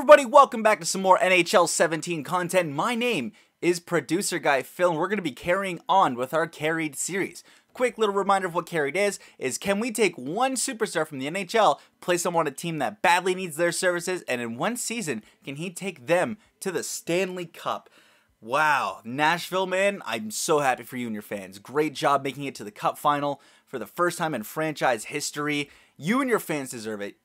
everybody, welcome back to some more NHL 17 content. My name is Producer Guy Phil, and we're going to be carrying on with our Carried series. Quick little reminder of what Carried is can we take one superstar from the NHL, place him on a team that badly needs their services, and in one season, can he take them to the Stanley Cup? Wow, Nashville, man, I'm so happy for you and your fans. Great job making it to the Cup final for the first time in franchise history. You and your fans deserve it.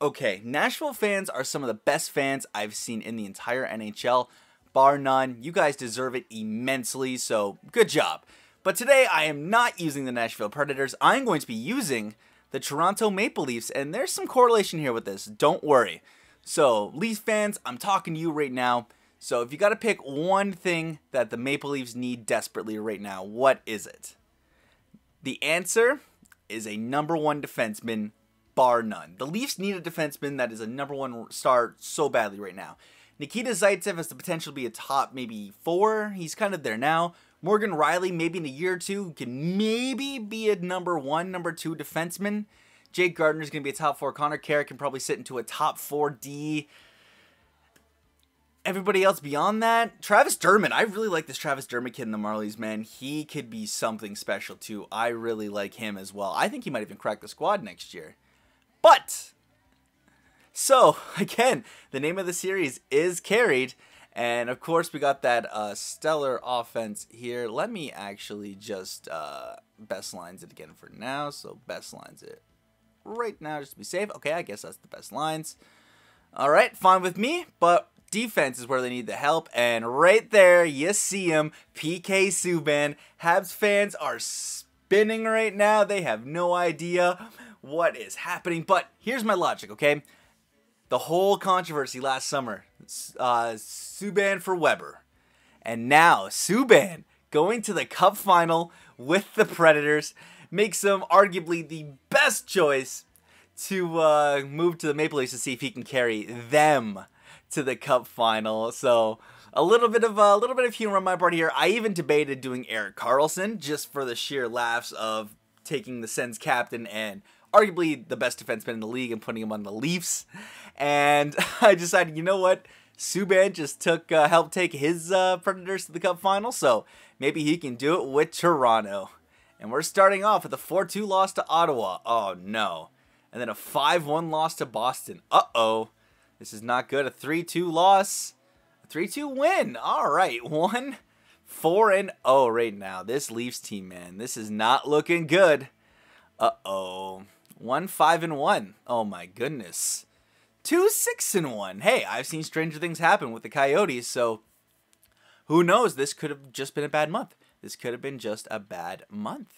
Okay, Nashville fans are some of the best fans I've seen in the entire NHL, bar none. You guys deserve it immensely, so good job. But today, I am not using the Nashville Predators. I'm going to be using the Toronto Maple Leafs, and there's some correlation here with this. Don't worry. So, Leafs fans, I'm talking to you right now. So, if you got to pick one thing that the Maple Leafs need desperately right now, what is it? The answer is a #1 defenseman, bar none. The Leafs need a defenseman that is a #1 star so badly right now. Nikita Zaitsev has the potential to be a top maybe 4. He's kind of there now. Morgan Rielly, maybe in a year or two, can maybe be a #1, #2 defenseman. Jake Gardner's going to be a top 4. Connor Carrick can probably sit into a top 4 D. Everybody else beyond that, Travis Dermott. I really like this Travis Dermott kid in the Marlies, man. He could be something special too. I really like him as well. I think he might even crack the squad next year. But, so, again, the name of the series is Carried. And, of course, we got that stellar offense here. Let me actually just best lines it again for now. So, best lines it right now just to be safe. Okay, I guess that's the best lines. All right, fine with me. But defense is where they need the help. And right there, you see him, PK Subban. Habs fans are spinning right now. They have no idea what is happening. But here's my logic, okay? The whole controversy last summer, Subban for Weber. And now Subban going to the Cup final with the Predators makes him arguably the best choice to move to the Maple Leafs to see if he can carry them to the Cup final. So a little bit of humor on my part here. I even debated doing Erik Karlsson just for the sheer laughs of taking the Sens captain and arguably the best defenseman in the league and putting him on the Leafs. And I decided, you know what? Subban just helped take his Predators to the Cup final, so maybe he can do it with Toronto. And we're starting off with a 4-2 loss to Ottawa. Oh, no. And then a 5-1 loss to Boston. Uh-oh. This is not good. A 3-2 loss. A 3-2 win. All right. 1-4-0 right now. This Leafs team, man. This is not looking good. Uh-oh. 1-5-1. Oh, my goodness. 2-6-1. Hey, I've seen stranger things happen with the Coyotes, so who knows? This could have just been a bad month. This could have been just a bad month.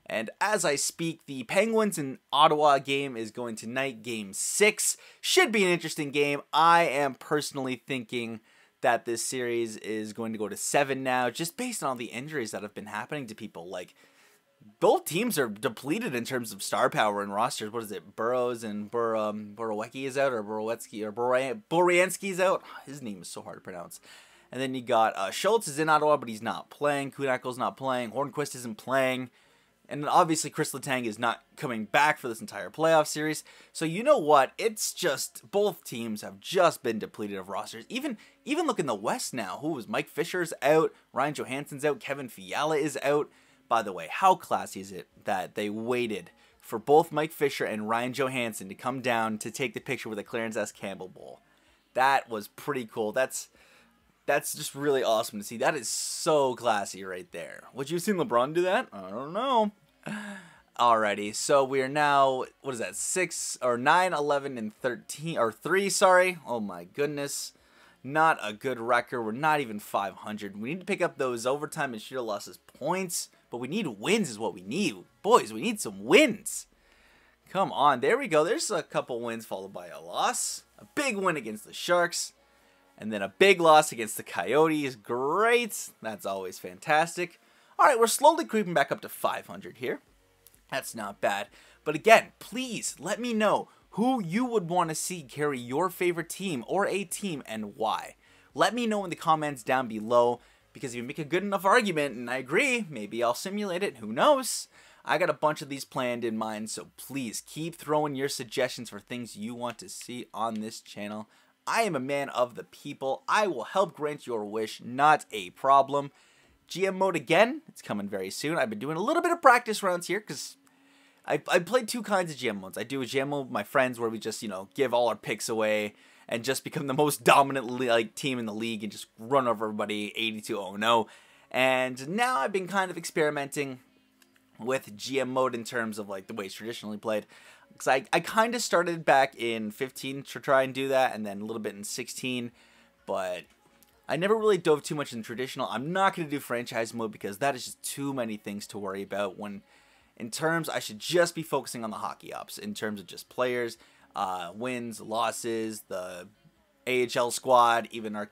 And as I speak, the Penguins and Ottawa game is going tonight, Game 6. Should be an interesting game. I am personally thinking that this series is going to go to 7 now, just based on all the injuries that have been happening to people. Like, both teams are depleted in terms of star power and rosters. What is it? Burrows and Borowiecki is out, or Borowiecki, or Borowiecki's out. His name is so hard to pronounce. And then you got Schultz is in Ottawa, but he's not playing. Kunakel's not playing. Hornquist isn't playing. And obviously Chris Letang is not coming back for this entire playoff series. So you know what? It's just, both teams have just been depleted of rosters. Even look in the West now. Who was Mike Fisher's out? Ryan Johansson's out. Kevin Fiala is out. By the way, how classy is it that they waited for both Mike Fisher and Ryan Johansson to come down to take the picture with the Clarence S. Campbell Bowl? That was pretty cool. That's just really awesome to see. That is so classy right there. Would you have seen LeBron do that? I don't know. Alrighty, so we are now, what is that, 6 or 9, 11, and 13, or 3, sorry. Oh my goodness. Not a good record. We're not even 500. We need to pick up those overtime and shootout losses points, but we need wins is what we need. Boys, we need some wins. Come on, there we go. There's a couple wins followed by a loss. A big win against the Sharks. And then a big loss against the Coyotes. Great. That's always fantastic. All right, we're slowly creeping back up to 500 here. That's not bad. But again, please let me know who you would want to see carry your favorite team or a team and why. Let me know in the comments down below, because if you make a good enough argument, and I agree, maybe I'll simulate it, who knows? I got a bunch of these planned in mind, so please keep throwing your suggestions for things you want to see on this channel. I am a man of the people. I will help grant your wish, not a problem. GM mode again. It's coming very soon. I've been doing a little bit of practice rounds here because I played two kinds of GM modes. I do a GM mode with my friends where we just, give all our picks away and just become the most dominant team in the league and just run over everybody 82-0. And now I've been kind of experimenting with GM mode in terms of the way it's traditionally played. Because I kind of started back in 15 to try and do that, and then a little bit in 16, but I never really dove too much in traditional. I'm not going to do franchise mode because that is just too many things to worry about when, in terms, I should just be focusing on the hockey ops in terms of just players, wins, losses, the AHL squad, even our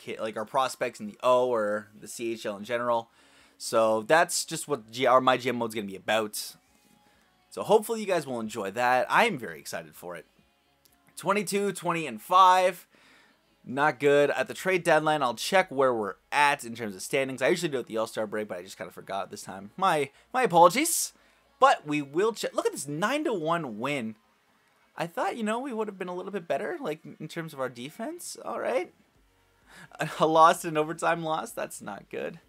prospects in the O or the CHL in general. So that's just what my GM mode is going to be about. So hopefully you guys will enjoy that. I'm very excited for it. 22, 20, and 5. Not good. At the trade deadline, I'll check where we're at in terms of standings. I usually do it at the All-Star break, but I just kind of forgot this time. My apologies. But we will check. Look at this 9-1 win. I thought, we would have been a little bit better, in terms of our defense. All right. A loss, an overtime loss. That's not good.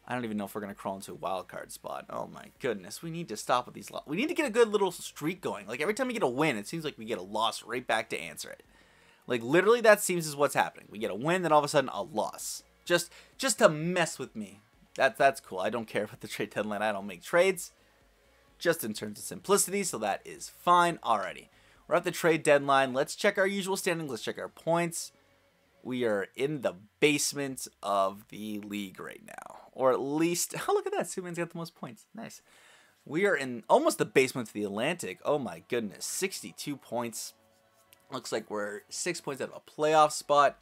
I don't even know if we're going to crawl into a wild card spot. Oh my goodness. We need to stop with these losses. We need to get a good little streak going. Every time we get a win, it seems like we get a loss right back to answer it. Literally that seems is what's happening. We get a win, then all of a sudden a loss. Just to mess with me. That's cool. I don't care about the trade deadline. I don't make trades. Just in terms of simplicity, so that is fine. Alrighty. We're at the trade deadline. Let's check our usual standings. Let's check our points. We are in the basement of the league right now. Or at least, oh, look at that. Subban's got the most points. Nice. We are in almost the basement of the Atlantic. Oh my goodness. 62 points. Looks like we're 6 points out of a playoff spot.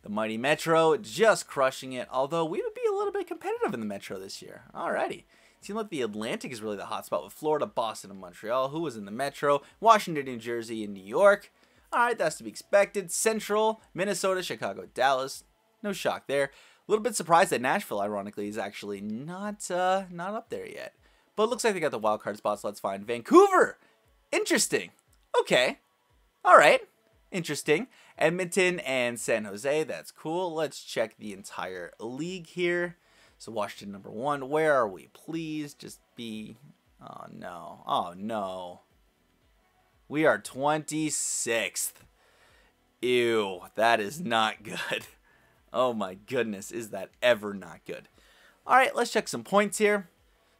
The mighty Metro just crushing it. Although we would be a little bit competitive in the Metro this year. Alrighty. Seems like the Atlantic is really the hot spot with Florida, Boston, and Montreal. Who was in the Metro? Washington, New Jersey, and New York. Alright, that's to be expected. Central, Minnesota, Chicago, Dallas. No shock there. A little bit surprised that Nashville, ironically, is actually not up there yet. But it looks like they got the wild card spots, so that's fine. Vancouver! Interesting. Okay. Alright. Interesting. Edmonton and San Jose. That's cool. Let's check the entire league here. So Washington number 1. Where are we? Please just be... Oh, no. Oh, no. We are 26th. Ew. That is not good. Oh, my goodness. Is that ever not good? All right. Let's check some points here.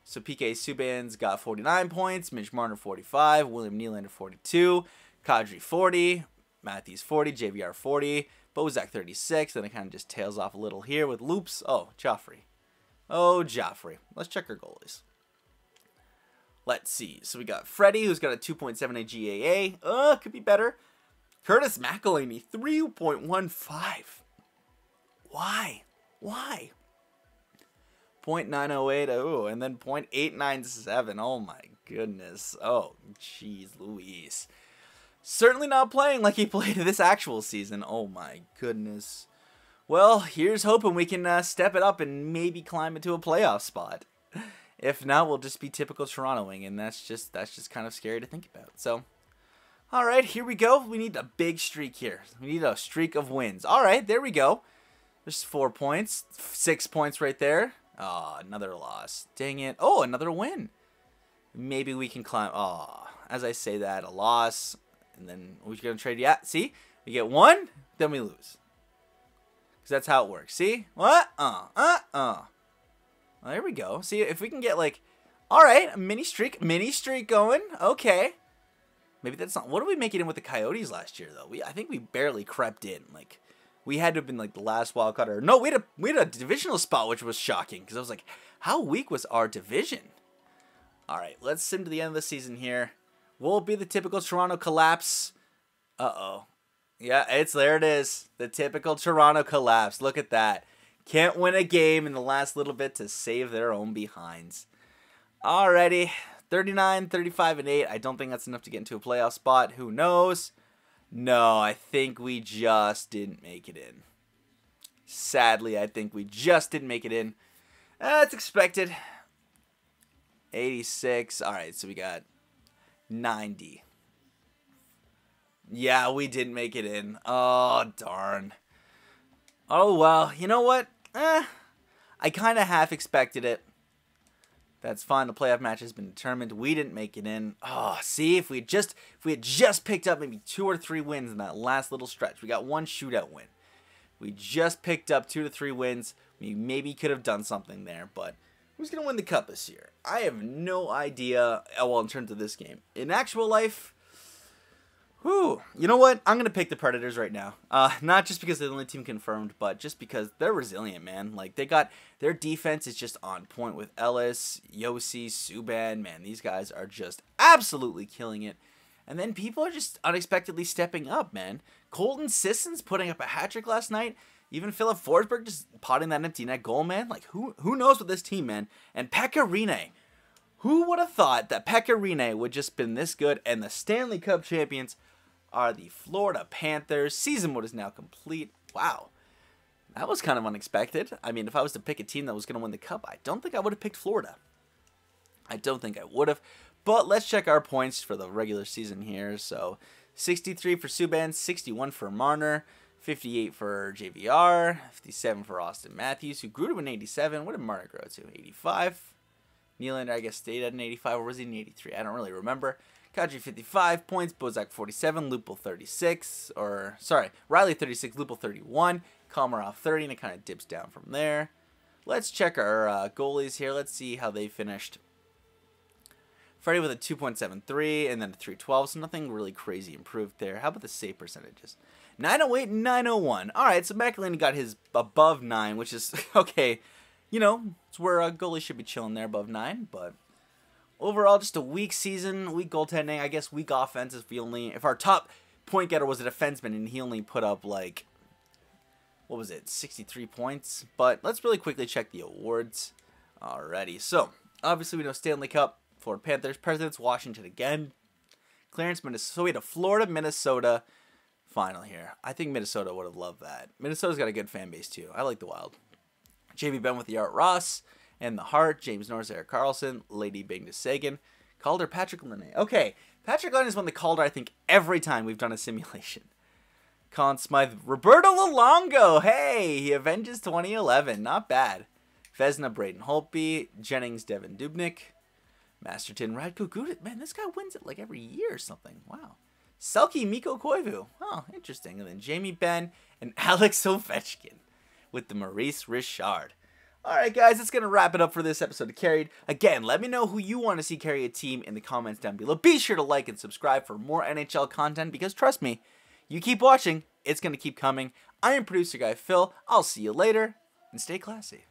So PK Subban's got 49 points. Mitch Marner 45. William Nylander 42. Kadri 40. Matthews 40. JVR 40. Bozak 36. Then it kind of just tails off a little here with loops. Oh, Joffrey. Oh, Joffrey. Let's check our goalies. Let's see. So we got Freddie, who's got a 2.78 GAA. Could be better. Curtis McElhaney, 3.15. Why? Why? 0.908. Oh, and then 0.897. Oh, my goodness. Oh, jeez Louise. Certainly not playing like he played this actual season. Oh, my goodness. Well, here's hoping we can step it up and maybe climb into a playoff spot. If not, we'll just be typical Torontoing, and that's just kind of scary to think about. So, all right, here we go. We need a big streak here. We need a streak of wins. All right, there we go. There's 4 points, 6 points right there. Oh, another loss. Dang it. Oh, another win. Maybe we can climb. Oh, as I say that, a loss, and then we're gonna trade. Yeah, see, we get 1, then we lose. Because that's how it works. See? What? Well, there we go. See, if we can get, all right, a mini streak going. Okay. Maybe that's not... What did we make it in with the Coyotes last year, though? I think we barely crept in. We had to have been, the last wild card. No, we had a divisional spot, which was shocking. Because I was like, how weak was our division? All right, let's sim to the end of the season here. Will it be the typical Toronto collapse? Uh-oh. Yeah, there it is. The typical Toronto collapse. Look at that. Can't win a game in the last little bit to save their own behinds. Alrighty. 39, 35, and 8. I don't think that's enough to get into a playoff spot. Who knows? No, I think we just didn't make it in. Sadly, I think we just didn't make it in. That's expected. 86. Alright, so we got 90. Yeah, we didn't make it in. Oh, darn. Oh, well, you know what? I kind of half expected it. That's fine. The playoff match has been determined. We didn't make it in. Oh, see, if we had just picked up maybe 2 or 3 wins in that last little stretch. We got 1 shootout win. We just picked up 2 to 3 wins. We maybe could have done something there, but who's going to win the cup this year? I have no idea. Well, in terms of this game. In actual life, whew, you know what? I'm going to pick the Predators right now. Not just because they're the only team confirmed, but just because they're resilient, man. Like, their defense is just on point with Ellis, Yossi, Subban. Man, these guys are just absolutely killing it. And then people are just unexpectedly stepping up, man. Colton Sisson's putting up a hat trick last night. Even Philip Forsberg just potting that empty net goal, man. Like, who knows with this team, man? And Pekka Rinne. Who would have thought that Pekka Rinne would just been this good? And the Stanley Cup champions are the Florida Panthers. Season mode is now complete. Wow. That was kind of unexpected. I mean, if I was to pick a team that was going to win the cup, I don't think I would have picked Florida. I don't think I would have. But let's check our points for the regular season here. So 63 for Subban, 61 for Marner, 58 for JVR, 57 for Austin Matthews, who grew to an 87. What did Marner grow to? 85. Nylander, I guess, stayed at an 85, or was he an 83? I don't really remember. Kadri 55 points, Bozak 47, Lupul 36, or sorry, Riley 36, Lupul 31, Komarov 30, and it kind of dips down from there. Let's check our goalies here. Let's see how they finished. Freddie with a 2.73 and then a 312, so nothing really crazy improved there. How about the save percentages? 908 and 901. All right, so McElhinney got his above 9, which is, okay, you know, it's where a goalie should be chilling there above 9, but overall, just a weak season, weak goaltending, I guess weak offense if our top point getter was a defenseman and he only put up, like, what was it, 63 points? But let's really quickly check the awards. Alrighty, so obviously we know Stanley Cup, Florida Panthers, Presidents, Washington again, Clarence, Minnesota. So we had a Florida-Minnesota final here. I think Minnesota would have loved that. Minnesota's got a good fan base too. I like the Wild. JV Ben with the Art Ross and the Hart, James Norris, Eric Carlson, Lady Bing to Sagan, Calder, Patrick Laine. Okay, Patrick Laine has won the Calder, I think, every time we've done a simulation. Colin Smythe, Roberto Luongo. Hey, he avenges 2011. Not bad. Vezina, Braden Holtby, Jennings, Devin Dubnyk, Masterton, Radko Gudas. Man, this guy wins it like every year or something. Wow. Selke, Mikko Koivu. Oh, interesting. And then Jamie Benn and Alex Ovechkin with the Maurice Richard. Alright guys, that's going to wrap it up for this episode of Carried. Again, let me know who you want to see carry a team in the comments down below. Be sure to like and subscribe for more NHL content because trust me, you keep watching, it's going to keep coming. I am producer guy Phil. I'll see you later and stay classy.